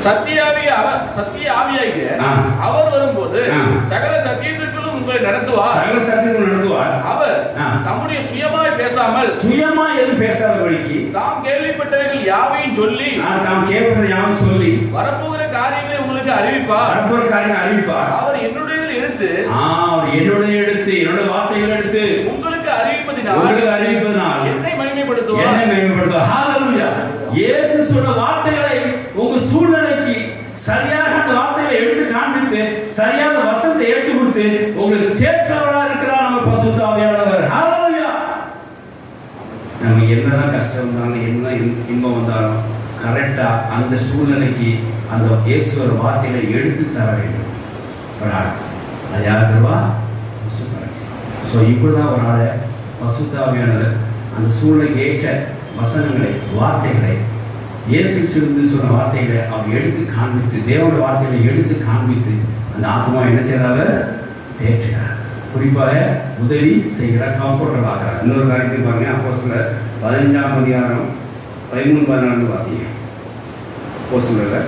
சத்திய ஆவியாகிய அவர் வரும்போது சகல சத்தியத்திற்குள்ளும் உங்களை நடத்துவார். அவர் தம்முடைய சுயமாய் பேசாமல் எதுவும் பேசாதபடிக்கு தாம் கேள்விப்பட்டவைகள் யாவையும் சொல்லி வரப்போகிற காரியங்களை உங்களுக்கு அறிவிப்பார். அவர் என்னுடைய எடுத்து என்னோட வார்த்தைகள் எடுத்து உங்களுக்கு அறிவிப்பதினால் என்னை மகிமைப்படுத்துவார். ஹalleluya. இயேசு சொன்ன வார்த்தைகளை உங்க சூழ்நிலைக்கு சரியாக அந்த வார்த்தைகளை எடுத்து காண்பித்து சரியான வசனத்தை எடுத்து கொடுத்து உங்களுக்கு தேற்றவரா இருக்கிறார் நம்ம பரிசுத்த ஆவியானவர். ஹalleluya. நம்ம என்னதான் கஷ்டம் வந்தாலும் என்ன இன்பம் வந்தாலும் கரெக்டா அந்த சூழ்நிலைக்கு அந்த இயேசுவோட வார்த்தைகளை எடுத்து தர வேண்டும். அது யார் தருவா? ஸோ இப்படிதான் ஒரு ஆளை பரிசுத்த ஆவியானவர் அந்த சூழ்நிலைக்கு ஏற்ற வசனங்களை வார்த்தைகளை இயேசு சொன்ன வார்த்தைகளை அவர் எடுத்து காண்பித்து தேவனோட வார்த்தைகளை எடுத்து காண்பித்து அந்த ஆத்மா என்ன செய்யறாங்க? தேற்றுகிறார். குறிப்பாக உதவி செய்கிறார், கம்ஃபர்டபுள் ஆகிறார். இன்னொரு காரியத்தை பாருங்க, அப்போஸ்தலர் 15ஆம் அதிகாரம் 13-14 வாசிங்க. அப்போஸ்தலர்